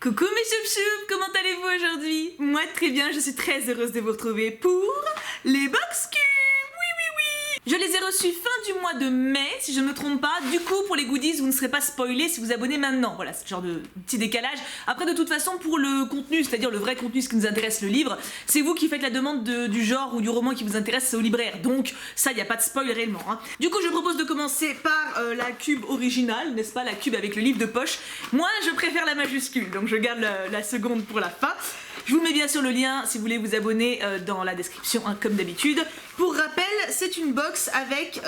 Coucou mes choup-choup, comment allez-vous aujourd'hui? Moi très bien, je suis très heureuse de vous retrouver pour les box cubes. Je les ai reçus fin du mois de mai, si je ne me trompe pas. Du coup, pour les goodies, vous ne serez pas spoilés si vous abonnez maintenant. Voilà, c'est ce genre de petit décalage. Après, de toute façon, pour le contenu, c'est-à-dire le vrai contenu, ce qui nous intéresse, le livre, c'est vous qui faites la demande du genre ou du roman qui vous intéresse, c'est au libraire. Donc, ça, il n'y a pas de spoil réellement. Hein. Du coup, je propose de commencer par la cube originale, n'est-ce pas? La cube avec le livre de poche. Moi, je préfère la majuscule, donc je garde la seconde pour la fin. Je vous mets bien sûr le lien si vous voulez vous abonner dans la description, hein, comme d'habitude. Pour rappel, c'est une box avec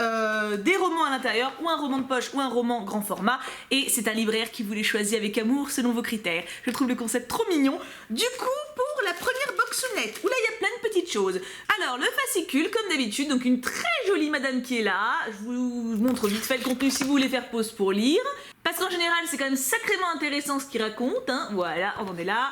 des romans à l'intérieur, ou un roman de poche, ou un roman grand format. Et c'est un libraire qui vous les choisit avec amour selon vos critères. Je trouve le concept trop mignon. Du coup, pour la première boxonnette, où là il y a plein de petites choses. Alors, le fascicule, comme d'habitude, donc une très jolie madame qui est là. Je vous montre vite fait le contenu si vous voulez faire pause pour lire. Parce qu'en général, c'est quand même sacrément intéressant ce qu'il raconte. Hein. Voilà, on en est là.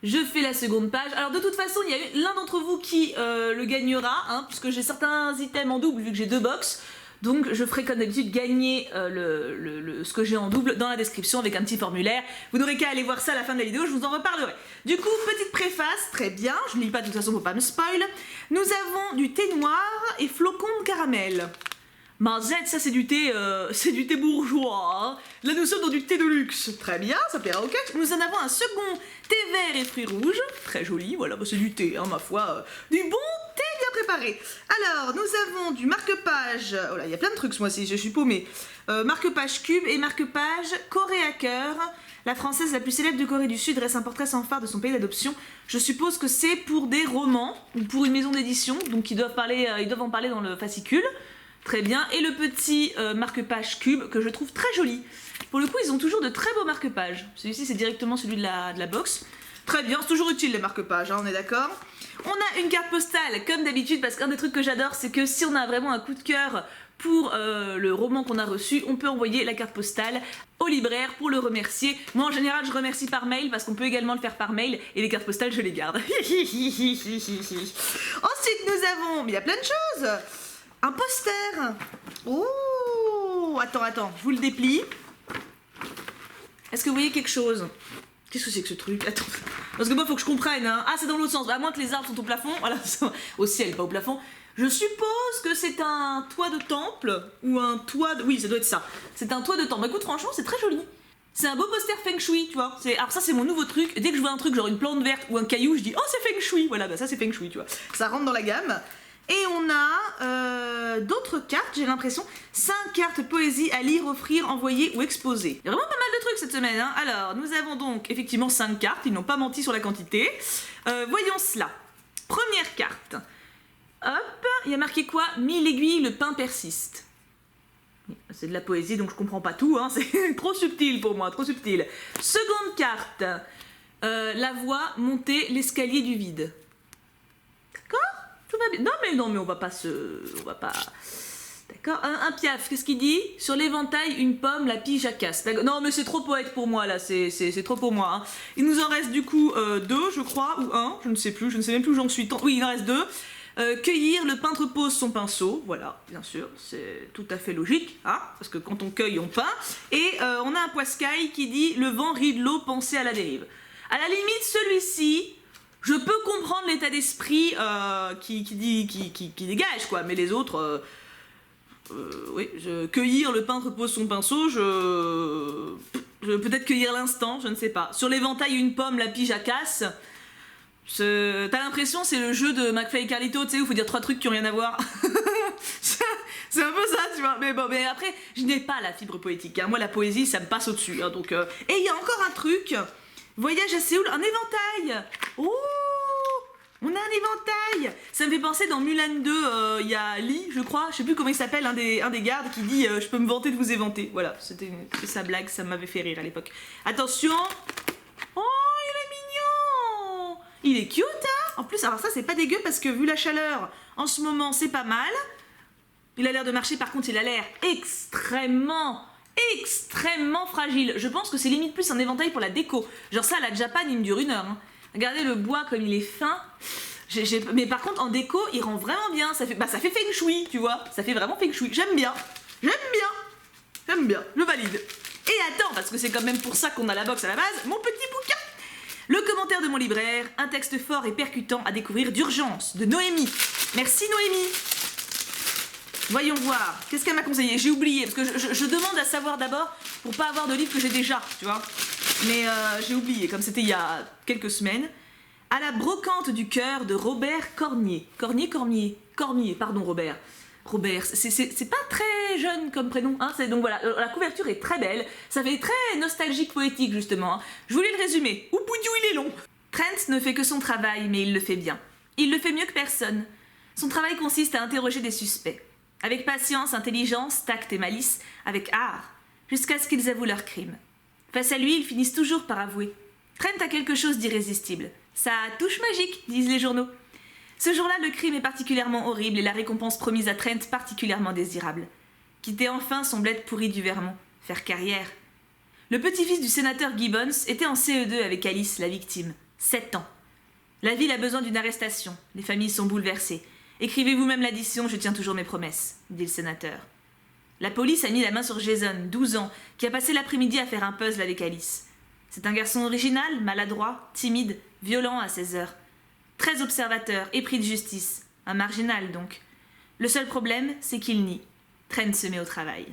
Je fais la seconde page. Alors de toute façon, il y a l'un d'entre vous qui le gagnera, hein, puisque j'ai certains items en double vu que j'ai deux box. Donc je ferai comme d'habitude gagner ce que j'ai en double dans la description avec un petit formulaire. Vous n'aurez qu'à aller voir ça à la fin de la vidéo, je vous en reparlerai. Du coup, petite préface, très bien, je ne lis pas de toute façon pour pas me spoil. Nous avons du thé noir et flocons de caramel. Marzette, ça c'est du thé bourgeois. Hein. Là nous sommes dans du thé de luxe. Très bien, ça plaira au catch. Nous en avons un second thé vert et fruits rouges. Très joli, voilà, bah, c'est du thé, hein, ma foi. Du bon thé bien préparé. Alors, nous avons du marque-page. Oh là, il y a plein de trucs ce mois-ci, je suis paumée. Marque-page cube et marque-page Corée à cœur. La française la plus célèbre de Corée du Sud dresse un portrait sans phare de son pays d'adoption. Je suppose que c'est pour des romans ou pour une maison d'édition, donc ils doivent en parler dans le fascicule. Très bien, et le petit marque-page cube que je trouve très joli. Pour le coup, ils ont toujours de très beaux marque-pages. Celui-ci, c'est directement celui de la box. Très bien, c'est toujours utile les marque-pages, hein, on est d'accord. On a une carte postale, comme d'habitude, parce qu'un des trucs que j'adore, c'est que si on a vraiment un coup de cœur pour le roman qu'on a reçu, on peut envoyer la carte postale au libraire pour le remercier. Moi, en général, je remercie par mail, parce qu'on peut également le faire par mail, et les cartes postales, je les garde. Ensuite, nous avons... il y a plein de choses. Un poster. Oh, attends, je vous le déplie. Est-ce que vous voyez quelque chose? Qu'est-ce que c'est que ce truc? Attends, parce que moi, il faut que je comprenne. Hein. Ah, c'est dans l'autre sens. À moins que les arbres sont au plafond. Voilà, au ciel, pas au plafond. Je suppose que c'est un toit de temple ou un toit de... Oui, ça doit être ça. C'est un toit de temple. Bah, écoute, franchement, c'est très joli. C'est un beau poster feng shui, tu vois. Alors ça, c'est mon nouveau truc. Dès que je vois un truc, genre une plante verte ou un caillou, je dis « Oh, c'est feng shui !» Voilà, bah ça, c'est feng shui, tu vois. Ça rentre dans la gamme. Et on a d'autres cartes, j'ai l'impression. 5 cartes poésie à lire, offrir, envoyer ou exposer. Il y a vraiment pas mal de trucs cette semaine. Hein. Alors, nous avons donc effectivement 5 cartes. Ils n'ont pas menti sur la quantité. Voyons cela. Première carte. Hop, il y a marqué quoi? 1000 aiguilles, le pain persiste. C'est de la poésie, donc je comprends pas tout. Hein. C'est trop subtil pour moi, trop subtil. Seconde carte. La voie, monter l'escalier du vide. D'accord? Tout va bien. Non mais on va pas D'accord. Un Piaf, qu'est-ce qu'il dit? Sur l'éventail, une pomme, la pige à casse. Non mais c'est trop poète pour moi là, c'est trop pour moi. Hein. Il nous en reste du coup 2 je crois, ou 1, je ne sais même plus où j'en suis. Oui, il en reste 2. Cueillir, le peintre pose son pinceau, voilà, bien sûr, c'est tout à fait logique, hein, parce que quand on cueille, on peint. Et on a un poiscaille qui dit « Le vent rit de l'eau, pensez à la dérive ». À la limite, celui-ci... Je peux comprendre l'état d'esprit qui dégage, quoi, mais les autres, oui, cueillir, le peintre pose son pinceau, je peut-être cueillir l'instant, je ne sais pas. Sur l'éventail, une pomme, la pige à casse, t'as l'impression c'est le jeu de McFly et Carlito, tu sais, où il faut dire 3 trucs qui n'ont rien à voir. C'est un peu ça, tu vois, mais bon, mais après, je n'ai pas la fibre poétique, hein. Moi la poésie, ça me passe au-dessus, hein, donc... Et il y a encore un truc... Voyage à Séoul, un éventail. Oh, on a un éventail. Ça me fait penser dans Mulan 2, il y a Lee, je crois, je sais plus comment il s'appelle, un des gardes qui dit je peux me vanter de vous éventer. Voilà, c'était sa blague, ça m'avait fait rire à l'époque. Attention. Oh, il est mignon. Il est cute, hein. En plus, alors ça, c'est pas dégueu parce que vu la chaleur, en ce moment, c'est pas mal. Il a l'air de marcher, par contre, il a l'air extrêmement fragile. Je pense que c'est limite plus un éventail pour la déco. Genre ça, à la Japan, il me dure 1 heure. Hein. Regardez le bois comme il est fin. Mais par contre, en déco, il rend vraiment bien. Ça fait feng shui, tu vois. Ça fait vraiment feng shui. J'aime bien. Je valide. Et attends, parce que c'est quand même pour ça qu'on a la box à la base, mon petit bouquin. commentaire de mon libraire, un texte fort et percutant à découvrir d'urgence, de Noémie. Merci Noémie. Voyons voir, qu'est-ce qu'elle m'a conseillé? J'ai oublié, parce que je demande à savoir d'abord pour pas avoir de livre que j'ai déjà, tu vois. Mais j'ai oublié, comme c'était il y a quelques semaines. À la brocante du cœur de Robert Cormier. Cormier, pardon Robert. Robert, c'est pas très jeune comme prénom, hein. Donc voilà, la couverture est très belle, ça fait très nostalgique poétique justement. Hein. Je voulais le résumer. Oupoudou, il est long. Trent ne fait que son travail, mais il le fait bien. Il le fait mieux que personne. Son travail consiste à interroger des suspects. Avec patience, intelligence, tact et malice, avec art, jusqu'à ce qu'ils avouent leur crime. Face à lui, ils finissent toujours par avouer. Trent a quelque chose d'irrésistible. Ça touche magique, disent les journaux. Ce jour-là, le crime est particulièrement horrible et la récompense promise à Trent particulièrement désirable. Quitter enfin son bled pourri du Vermont, faire carrière. Le petit-fils du sénateur Gibbons était en CE2 avec Alice, la victime. 7 ans. La ville a besoin d'une arrestation. Les familles sont bouleversées. Écrivez vous-même l'addition, je tiens toujours mes promesses, dit le sénateur. La police a mis la main sur Jason, 12 ans, qui a passé l'après-midi à faire un puzzle avec Alice. C'est un garçon original, maladroit, timide, violent à 16 heures. Très observateur, épris de justice. Un marginal, donc. Le seul problème, c'est qu'il nie. Trent se met au travail.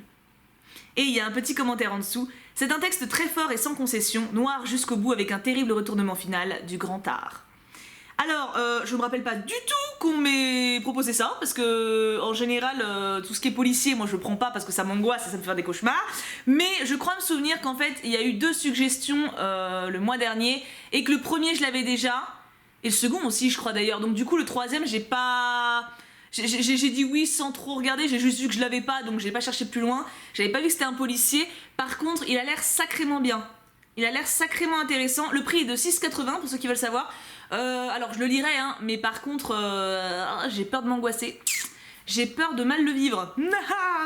Et il y a un petit commentaire en dessous. C'est un texte très fort et sans concession, noir jusqu'au bout avec un terrible retournement final du grand art. Alors, je me rappelle pas du tout qu'on m'ait proposé ça, parce que en général, tout ce qui est policier, moi je prends pas parce que ça m'angoisse et ça me fait faire des cauchemars. Mais je crois me souvenir qu'en fait, il y a eu 2 suggestions le mois dernier, et que le premier je l'avais déjà, et le second aussi, je crois d'ailleurs. Donc du coup, le troisième, j'ai pas... J'ai dit oui sans trop regarder, j'ai juste vu que je l'avais pas, donc j'ai pas cherché plus loin. J'avais pas vu que c'était un policier. Par contre, il a l'air sacrément bien. Il a l'air sacrément intéressant. Le prix est de 6,80 pour ceux qui veulent savoir. Alors je le lirai, hein, mais par contre, j'ai peur de m'angoisser. J'ai peur de mal le vivre.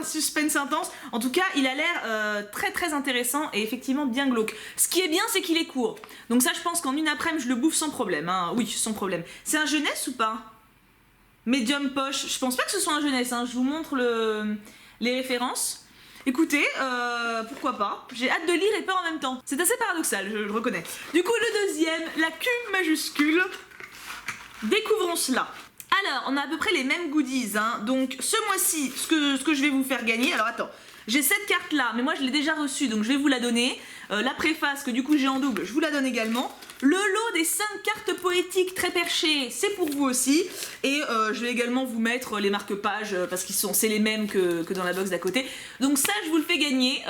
Suspense intense. En tout cas, il a l'air très très intéressant et effectivement bien glauque. Ce qui est bien, c'est qu'il est court. Donc ça, je pense qu'en une après-midi, je le bouffe sans problème. Hein. Oui, sans problème. C'est un jeunesse ou pas? Medium poche. Je pense pas que ce soit un jeunesse. Hein. Je vous montre les références. Écoutez, pourquoi pas. J'ai hâte de lire et peur en même temps. C'est assez paradoxal, je le reconnais. Du coup, le deuxième, la Q majuscule. Découvrons cela. Alors, on a à peu près les mêmes goodies, hein. Donc, ce mois-ci, ce que je vais vous faire gagner... Alors, attends. J'ai cette carte-là, mais moi, je l'ai déjà reçue, donc je vais vous la donner. La préface, que du coup, j'ai en double, je vous la donne également. Le lot des 5 cartes poétiques très perchées, c'est pour vous aussi. Et je vais également vous mettre les marque-pages, parce qu'ils c'est les mêmes que dans la box d'à côté. Donc ça, je vous le fais gagner.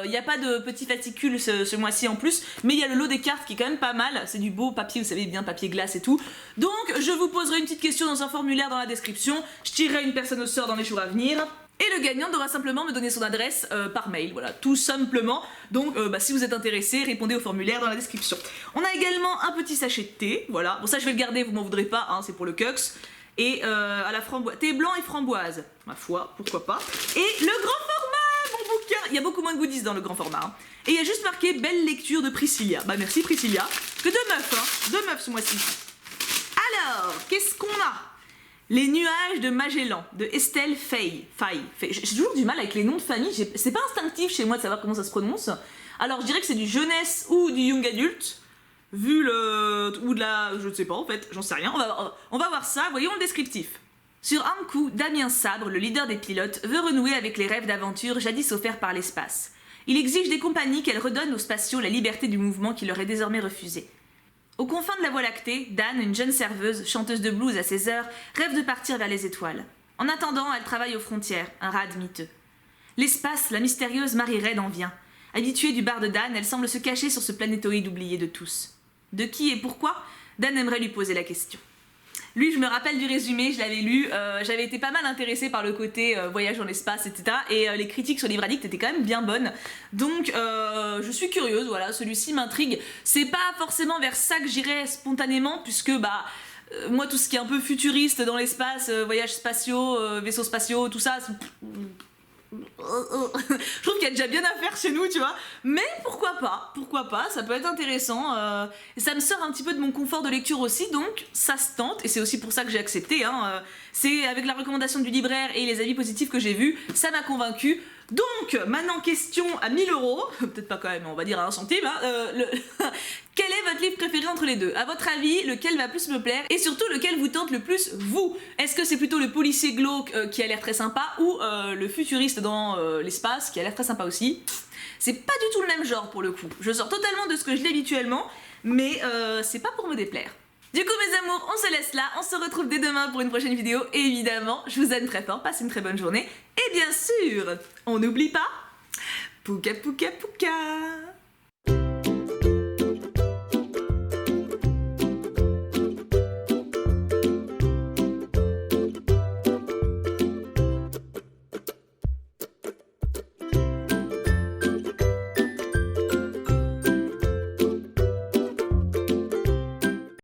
Il n'y a pas de petit fascicule ce mois-ci en plus, mais il y a le lot des cartes qui est quand même pas mal. C'est du beau papier, vous savez bien, papier glace et tout. Donc, je vous poserai une petite question dans un formulaire dans la description. Je tirerai une personne au sort dans les jours à venir. Et le gagnant devra simplement me donner son adresse par mail, voilà, tout simplement. Donc si vous êtes intéressé, répondez au formulaire dans la description. On a également un petit sachet de thé, voilà. Bon ça je vais le garder, vous m'en voudrez pas, hein, c'est pour le Cux. Et à la framboise, thé blanc et framboise, ma foi, pourquoi pas. Et le grand format, mon bouquin. Il y a beaucoup moins de goodies dans le grand format. Hein. Et il y a juste marqué belle lecture de Priscilla. Bah merci Priscilla. Que 2 meufs, hein, 2 meufs ce mois-ci. Alors, qu'est-ce qu'on a? Les nuages de Magellan, de Estelle Faye. J'ai toujours du mal avec les noms de famille, c'est pas instinctif chez moi de savoir comment ça se prononce. Alors je dirais que c'est du jeunesse ou du young adulte, vu le... ou de la... je ne sais pas en fait, j'en sais rien, on va voir ça, voyons le descriptif. Sur un coup, Damien Sabre, le leader des pilotes, veut renouer avec les rêves d'aventure jadis offerts par l'espace. Il exige des compagnies qu'elles redonnent aux spatiaux la liberté du mouvement qui leur est désormais refusée. Aux confins de la Voie lactée, Dan, une jeune serveuse, chanteuse de blues à 16 heures, rêve de partir vers les étoiles. En attendant, elle travaille aux frontières, un rad miteux. L'espace, la mystérieuse Marie Red en vient. Habituée du bar de Dan, elle semble se cacher sur ce planétoïde oublié de tous. De qui et pourquoi? Dan aimerait lui poser la question. Lui, je me rappelle du résumé, je l'avais lu, j'avais été pas mal intéressée par le côté voyage dans l'espace, etc. Et les critiques sur Livre Addict étaient quand même bien bonnes. Donc, je suis curieuse, voilà, celui-ci m'intrigue. C'est pas forcément vers ça que j'irais spontanément, puisque, moi, tout ce qui est un peu futuriste dans l'espace, voyages spatiaux, vaisseaux spatiaux, tout ça... je trouve qu'il y a déjà bien à faire chez nous, tu vois. Mais pourquoi pas, ça peut être intéressant. Et ça me sort un petit peu de mon confort de lecture aussi, donc ça se tente. Et c'est aussi pour ça que j'ai accepté. Hein. C'est avec la recommandation du libraire et les avis positifs que j'ai vus, ça m'a convaincu. Donc, maintenant, question à 1000 €, peut-être pas quand même, on va dire à 1 centime. Hein, quel est votre livre préféré préférez entre les deux? À votre avis, lequel va plus me plaire? Et surtout, lequel vous tente le plus, vous? Est-ce que c'est plutôt le policier glauque qui a l'air très sympa ou le futuriste dans l'espace qui a l'air très sympa aussi? C'est pas du tout le même genre pour le coup. Je sors totalement de ce que je lis habituellement, mais c'est pas pour me déplaire. Du coup mes amours, on se laisse là, on se retrouve dès demain pour une prochaine vidéo et évidemment, je vous aime très fort, passez une très bonne journée et bien sûr, on n'oublie pas, pouka pouka pouka.